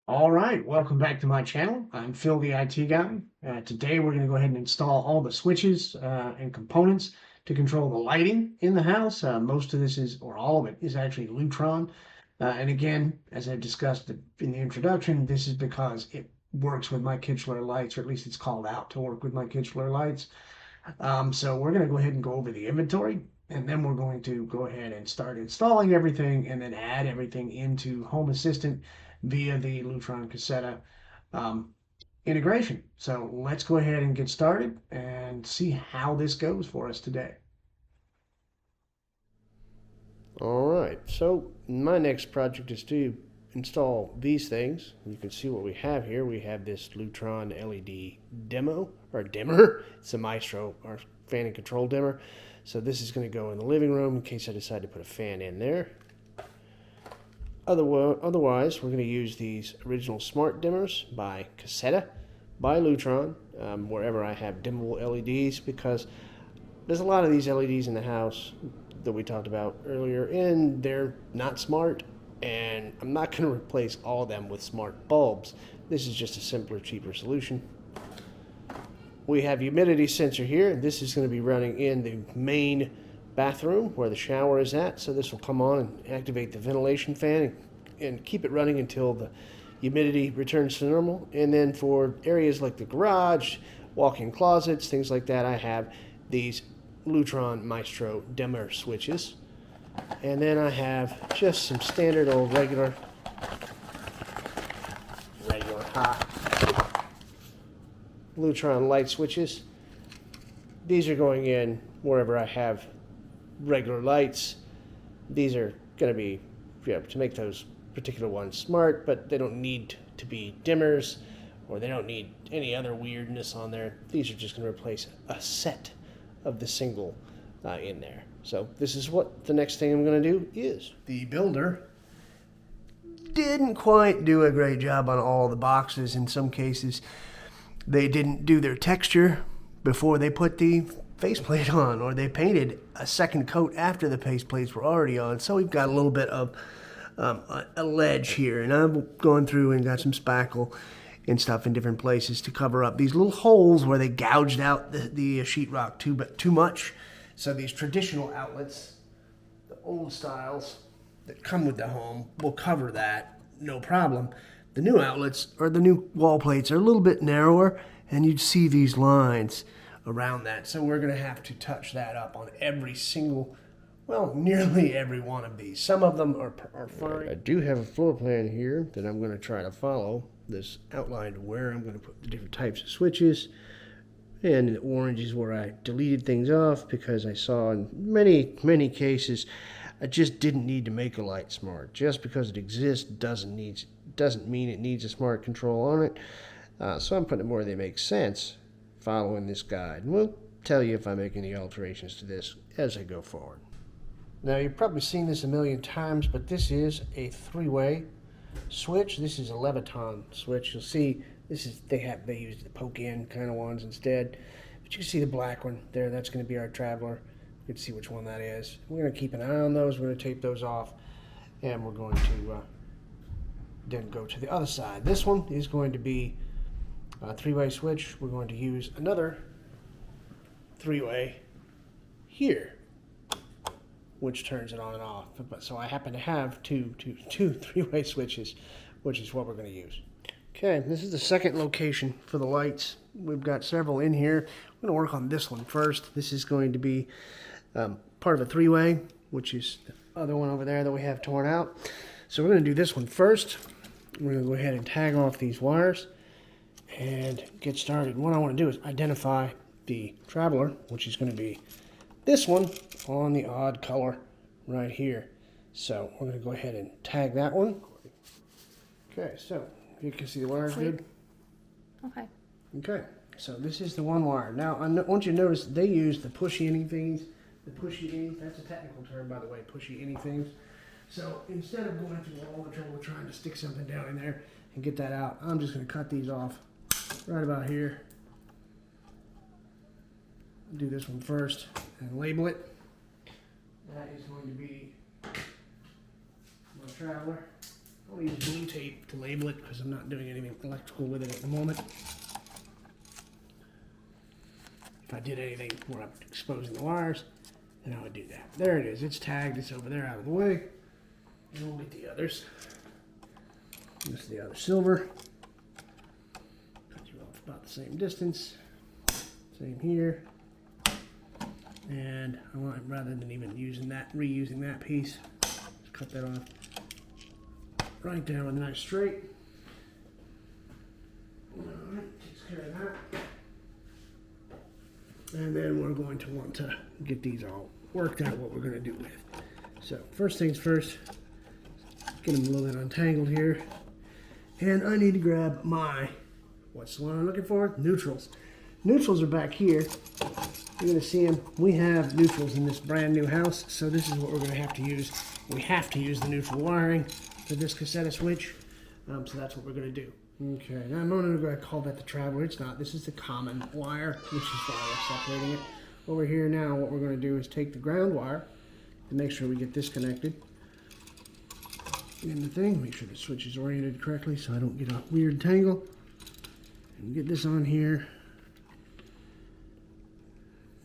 All right, welcome back to my channel. I'm Phil, the IT guy. Today we're going to go ahead and install all the switches and components to control the lighting in the house. Most of this is, or all of it, is actually Lutron. And again, as I discussed in the introduction, this is because it works with my Kichler lights, or at least it's called out to work with my Kichler lights. So we're going to go ahead and go over the inventory, and then we're going to go ahead and start installing everything and then add everything into Home Assistant via the Lutron Caseta um, integration. So let's go ahead and get started and see how this goes for us today. All right, so my next project is to install these things. You can see what we have here. We have this Lutron LED demo, or dimmer. It's a Maestro, our fan and control dimmer. So this is going to go in the living room in case I decide to put a fan in there. Otherwise, we're going to use these original smart dimmers by Caseta, by Lutron, wherever I have dimmable LEDs, because there's a lot of these LEDs in the house that we talked about earlier, and they're not smart, and I'm not going to replace all of them with smart bulbs. This is just a simpler, cheaper solution. We have humidity sensor here. This is going to be running in the main bathroom where the shower is at, so this will come on and activate the ventilation fan and keep it running until the humidity returns to normal. And then for areas like the garage, walk-in closets, things like that, I have these Lutron Maestro dimmer switches. And then I have just some standard old regular hot Lutron light switches. These are going in wherever I have regular lights. These are going to be to make those particular ones smart, but they don't need to be dimmers, or they don't need any other weirdness on there. These are just going to replace a set of the single in there. So this is what the next thing I'm going to do is. The builder didn't quite do a great job on all the boxes. In some cases, they didn't do their texture before they put the faceplate on, or they painted a second coat after the faceplates were already on. So we've got a little bit of a ledge here, and I've gone through and got some spackle and stuff in different places to cover up these little holes where they gouged out the sheetrock too much. So these traditional outlets, the old styles that come with the home, will cover that, no problem. The new outlets, or the new wall plates, are a little bit narrower, and you'd see these lines around that. So we're going to have to touch that up on every single, well, nearly every one of these. Some of them are fine. I do have a floor plan here that I'm going to try to follow. This outlined where I'm going to put the different types of switches. And the orange is where I deleted things off because I saw in many cases I just didn't need to make a light smart. Just because it exists doesn't mean it needs a smart control on it. So I'm putting it where they make sense, following this guide. And we'll tell you if I make any alterations to this as I go forward. Now, you've probably seen this a million times, but this is a three-way switch. This is a Leviton switch. You'll see they use the poke-in kind of ones instead. But you can see the black one there. That's going to be our traveler. You can see which one that is. We're going to keep an eye on those. We're going to tape those off, and we're going to then go to the other side. This one is going to be a three-way switch. We're going to use another three-way here, which turns it on and off. So I happen to have two three-way switches, which is what we're going to use. Okay, this is the second location for the lights. We've got several in here. We're going to work on this one first. This is going to be part of a three-way, which is the other one over there that we have torn out. So we're going to do this one first. We're going to go ahead and tag off these wires and get started. What I want to do is identify the traveler, which is going to be this one on the odd color right here. So we're going to go ahead and tag that one. Okay, so you can see the wires good? Okay. Okay, so this is the one wire. Now, I want you to notice they use the pushy anythings. The pushy any, that's a technical term, by the way, pushy anythings. So instead of going through all the trouble trying to stick something down in there and get that out, I'm just going to cut these off right about here. Do this one first and label it. That is going to be my traveler. I'll use blue tape to label it because I'm not doing anything electrical with it at the moment. If I did anything where I'm exposing the wires, then I would do that. There it is. It's tagged. It's over there out of the way. And we'll get the others. This is the other silver. Cut you off about the same distance. Same here. And I want, rather than even using that, reusing that piece, just cut that off right there with a nice straight. Alright, takes care of that. And then we're going to want to get these all worked out what we're going to do with. So first things first, get them a little bit untangled here. And I need to grab my, what's the one I'm looking for? Neutrals. Neutrals are back here. You're going to see them. We have neutrals in this brand new house, so this is what we're going to have to use. We have to use the neutral wiring for this Caseta switch, so that's what we're going to do. Okay, now I'm going to call that the traveler. It's not. This is the common wire, which is why we're separating it. Over here now, what we're going to do is take the ground wire and make sure we get this connected in the thing. Make sure the switch is oriented correctly so I don't get a weird tangle. And get this on here.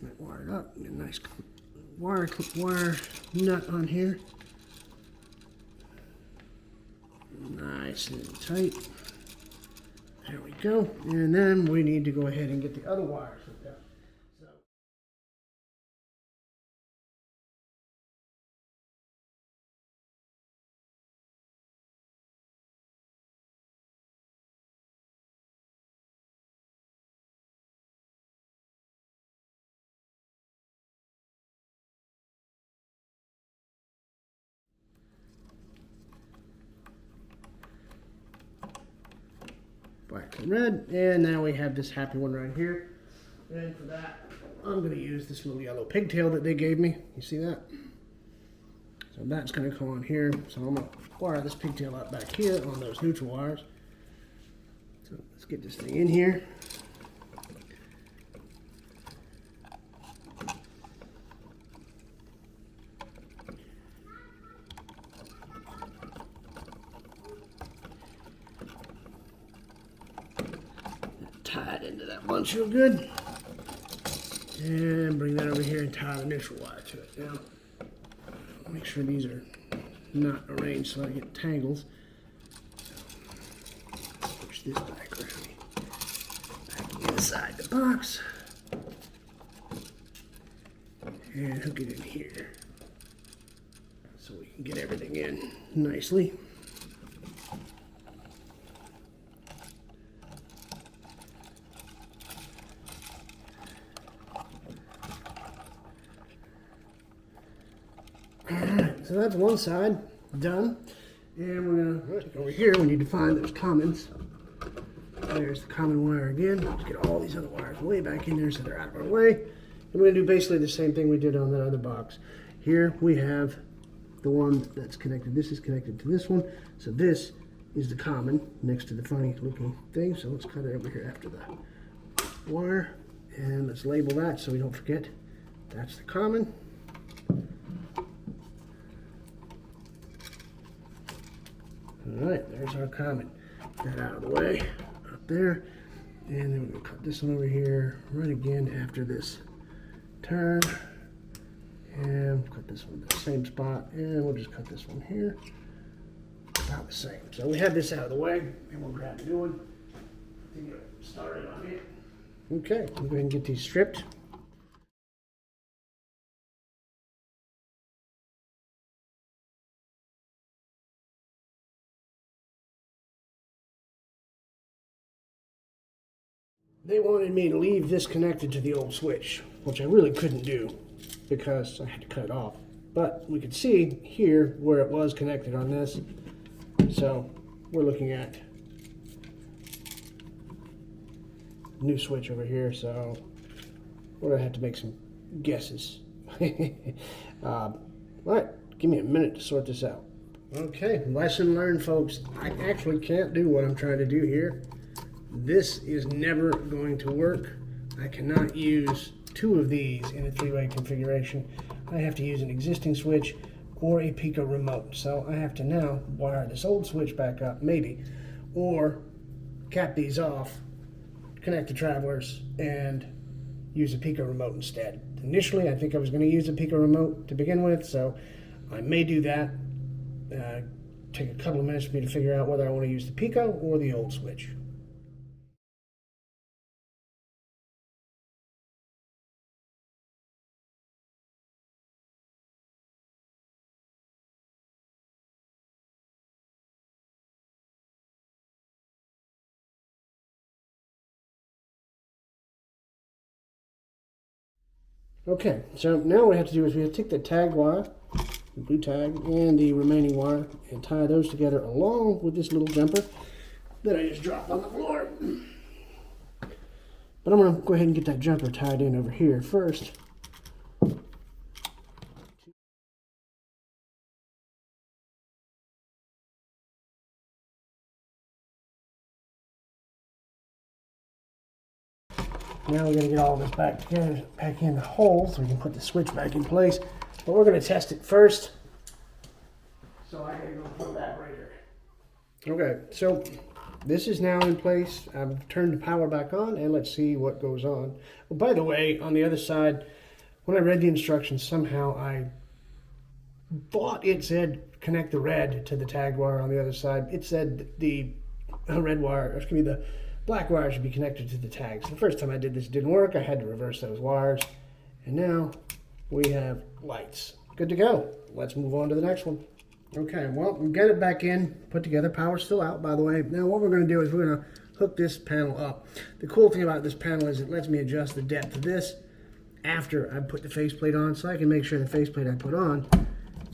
That wired up. Get a nice wire nut on here. Nice and tight. There we go. And then we need to go ahead and get the other wires hooked up. Black and red, and now we have this happy one right here. And for that, I'm going to use this little yellow pigtail that they gave me. You see that? So that's going to go on here. So I'm going to wire this pigtail up back here on those neutral wires. So let's get this thing in here. Tie it into that bunch real good. And bring that over here and tie the neutral wire to it. Now, make sure these are not arranged so I get tangles. So, push this back around. Back inside the box. And hook it in here. So we can get everything in nicely. Alright, so that's one side done. And we're going to take over here. We need to find those commons. There's the common wire again. Let's get all these other wires way back in there so they're out of our way. And we're going to do basically the same thing we did on that other box. Here we have the one that's connected. This is connected to this one. So this is the common next to the funny looking thing. So let's cut it over here after the wire. And let's label that so we don't forget. That's the common. Alright, there's our common. Get that out of the way, up there. And then we're going to cut this one over here, right again after this turn. And cut this one in the same spot. And we'll just cut this one here. About the same. So we have this out of the way, and we'll grab a new one to get started on it. Okay, we'll go ahead and get these stripped. They wanted me to leave this connected to the old switch, which I really couldn't do because I had to cut it off. But we could see here where it was connected on this. So we're looking at new switch over here. So we're gonna have to make some guesses. All right, give me a minute to sort this out. Okay, lesson learned, folks. I actually can't do what I'm trying to do here. This is never going to work. I cannot use two of these in a three-way configuration. I have to use an existing switch or a Pico remote. So I have to now wire this old switch back up, maybe, or cap these off, connect the travelers, and use a Pico remote instead. Initially, I think I was going to use a Pico remote to begin with, so I may do that. Take a couple of minutes for me to figure out whether I want to use the Pico or the old switch. Okay, so now what we have to do is we have to take the tag wire, the blue tag, and the remaining wire, and tie those together along with this little jumper that I just dropped on the floor. But I'm going to go ahead and get that jumper tied in over here first. Now we're going to get all this back together, back in the hole, so we can put the switch back in place. But we're going to test it first. So I got to go put that right here. Okay, so this is now in place. I've turned the power back on, and let's see what goes on. Well, by the way, on the other side, when I read the instructions, somehow I thought it said connect the red to the tag wire on the other side. It said the red wire, or excuse me, the black wire should be connected to the tags. The first time I did this, it didn't work. I had to reverse those wires. And now we have lights. Good to go. Let's move on to the next one. Okay, well, we get it back in, put together. Power's still out, by the way. Now what we're going to do is we're going to hook this panel up. The cool thing about this panel is it lets me adjust the depth of this after I put the faceplate on, so I can make sure the faceplate I put on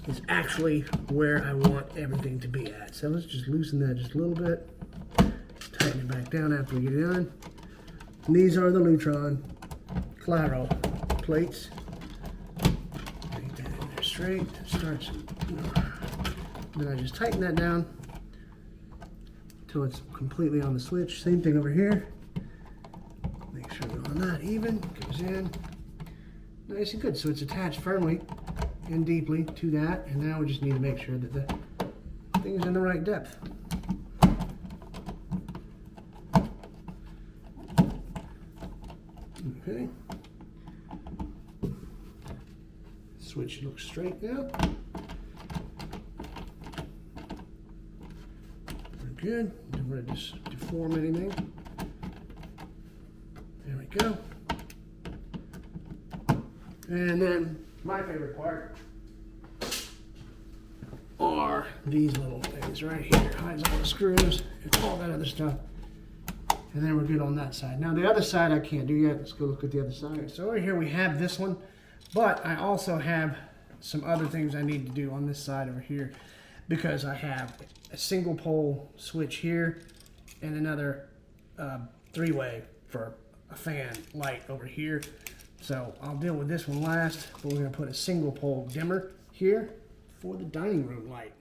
is actually where I want everything to be at. So let's just loosen that just a little bit. Tighten it back down after we get it on. And these are the Lutron Claro plates. Make that in there straight. Starts. Then I just tighten that down until it's completely on the switch. Same thing over here. Make sure we're on that even. Goes in. Nice and good. So it's attached firmly and deeply to that. And now we just need to make sure that the thing's in the right depth. Okay. Switch looks straight now. We're good. Don't want to just deform anything. There we go. And then my favorite part are these little things right here. Hides all the screws and all that other stuff. And then we're good on that side. Now the other side I can't do yet. Let's go look at the other side. Okay, so over here we have this one, but I also have some other things I need to do on this side over here, because I have a single pole switch here and another three-way for a fan light over here. So I'll deal with this one last, but we're going to put a single pole dimmer here for the dining room light.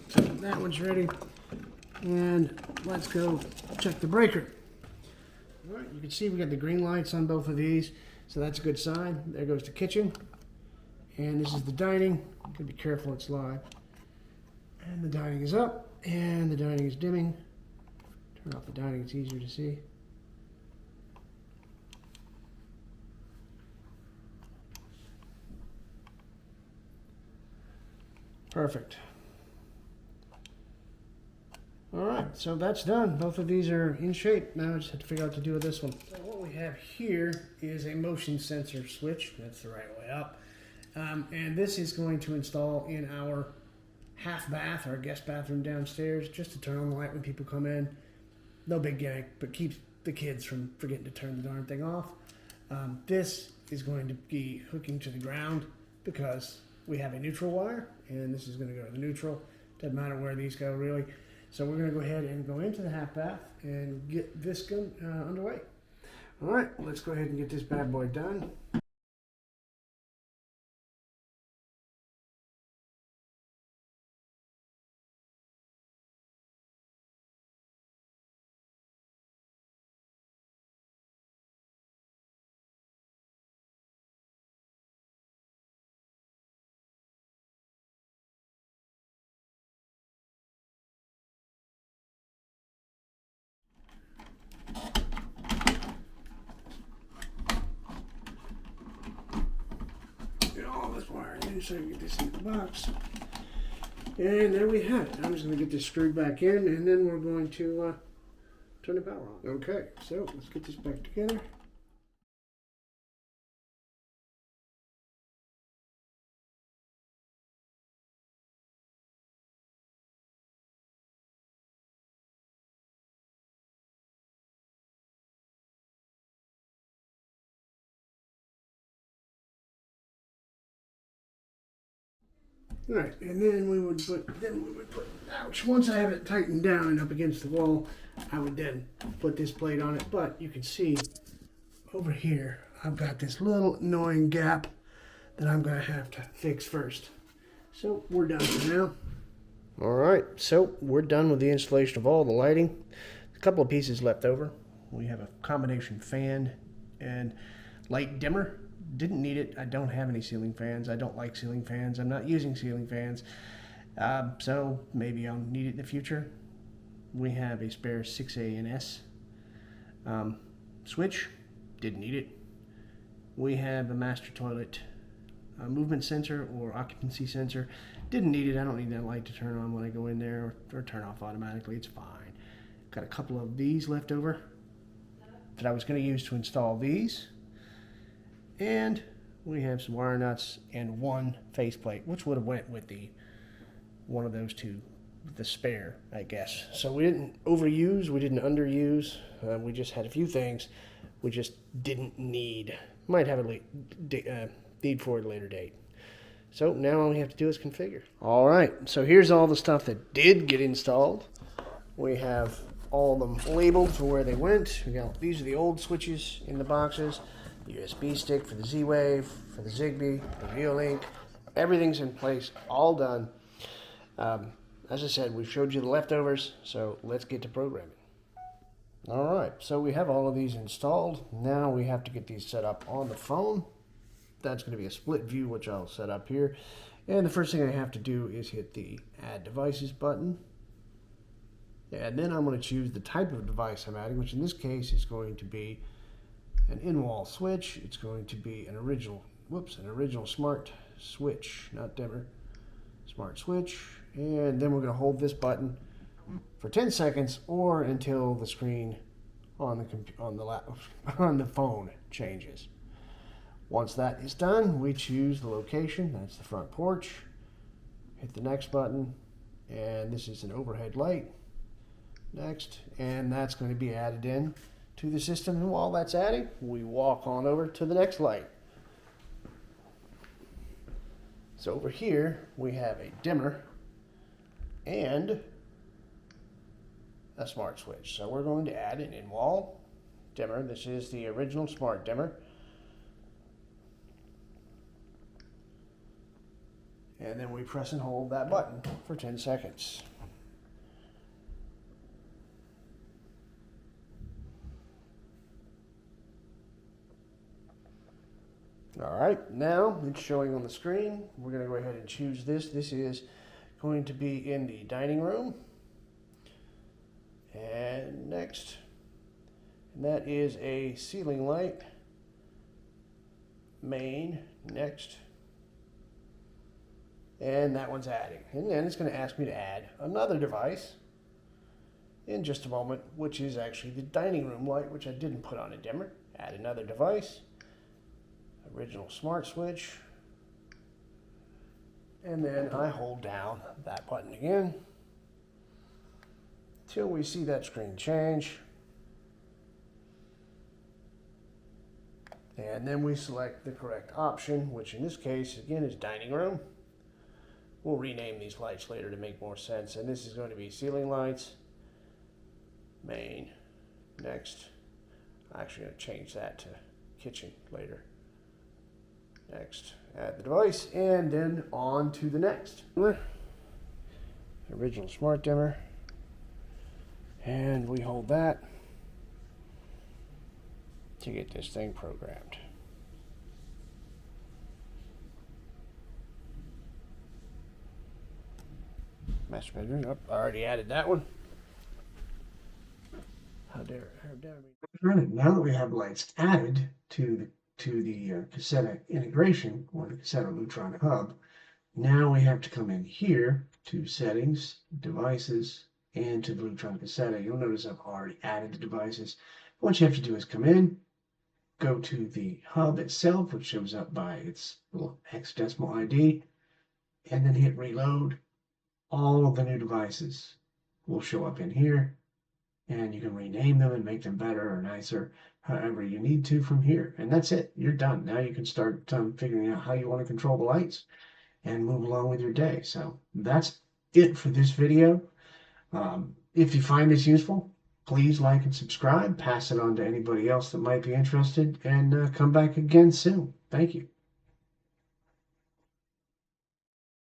So that one's ready, and let's go check the breaker. All right, you can see we got the green lights on both of these, so that's a good sign. There goes the kitchen, and this is the dining. Gotta be careful, it's live. And the dining is up, and the dining is dimming. Turn off the dining, it's easier to see. Perfect. All right, so that's done. Both of these are in shape. Now I just have to figure out what to do with this one. So what we have here is a motion sensor switch. That's the right way up. And this is going to install in our half bath, our guest bathroom downstairs, just to turn on the light when people come in. No big gimmick, but keeps the kids from forgetting to turn the darn thing off. This is going to be hooking to the ground because we have a neutral wire, and this is going to go to the neutral. Doesn't matter where these go, really. So we're going to go ahead and go into the half bath and get this gun underway. All right, let's go ahead and get this bad boy done. Get all this wire in so I can get this in the box. And there we have it. I'm just going to get this screwed back in, and then we're going to turn the power on. Okay, so let's get this back together. All right, and then we would put, ouch, once I have it tightened down and up against the wall, I would then put this plate on it. But you can see over here, I've got this little annoying gap that I'm gonna have to fix first. So we're done for now. All right, so we're done with the installation of all the lighting. A couple of pieces left over. We have a combination fan and light dimmer. Didn't need it. I don't have any ceiling fans. I don't like ceiling fans. I'm not using ceiling fans. So maybe I'll need it in the future. We have a spare 6A and S switch. Didn't need it. We have a master toilet movement sensor or occupancy sensor. Didn't need it. I don't need that light to turn on when I go in there or turn off automatically. It's fine. Got a couple of these left over that I was going to use to install these. And we have some wire nuts and one faceplate, which would have went with the one of those two, the spare, I guess. So we didn't overuse, we didn't underuse. We just had a few things we just didn't need. Might have a need for it at a later date. So now all we have to do is configure. All right, so here's all the stuff that did get installed. We have all of them labeled for where they went. These are the old switches in the boxes. The USB stick for the Z-Wave, for the Zigbee, the Reolink. Everything's in place, all done. As I said, we showed you the leftovers, so let's get to programming. All right, so we have all of these installed. Now we have to get these set up on the phone. That's going to be a split view, which I'll set up here. And the first thing I have to do is hit the Add Devices button. And then I'm going to choose the type of device I'm adding, which in this case is going to be an in-wall switch. It's going to be an original smart switch, not dimmer, smart switch. And then we're going to hold this button for 10 seconds or until the screen on the phone changes. Once that is done, we choose the location. That's the front porch. Hit the next button, and this is an overhead light. Next, and that's going to be added in to the system. And while that's adding, we walk on over to the next light. So over here, we have a dimmer and a smart switch. So we're going to add an in-wall dimmer. This is the original smart dimmer. And then we press and hold that button for 10 seconds. All right, now it's showing on the screen. We're going to go ahead and choose this. This is going to be in the dining room. And next, and that is a ceiling light. Main, next. And that one's adding. And then it's going to ask me to add another device in just a moment, which is actually the dining room light, which I didn't put on a dimmer. Add another device. Original smart switch. And then I hold down that button again until we see that screen change. And then we select the correct option, which in this case, again, is dining room. We'll rename these lights later to make more sense. And this is going to be ceiling lights, main, next. I'm actually going to change that to kitchen later. Next, add the device, and then on to the next. Original smart dimmer. And we hold that to get this thing programmed. Master bedroom. Oh, I already added that one. How dare me. Now that we have lights added to the Caseta integration, or the Caseta Lutron hub, now we have to come in here to settings, devices, and to the Lutron Caseta. You'll notice I've already added the devices. What you have to do is come in, go to the hub itself, which shows up by its little hexadecimal ID, and then hit reload. All of the new devices will show up in here, and you can rename them and make them better or nicer, however you need to from here. And that's it. You're done. Now you can start figuring out how you want to control the lights and move along with your day. So that's it for this video. If you find this useful, please like and subscribe, pass it on to anybody else that might be interested, and come back again soon. Thank you.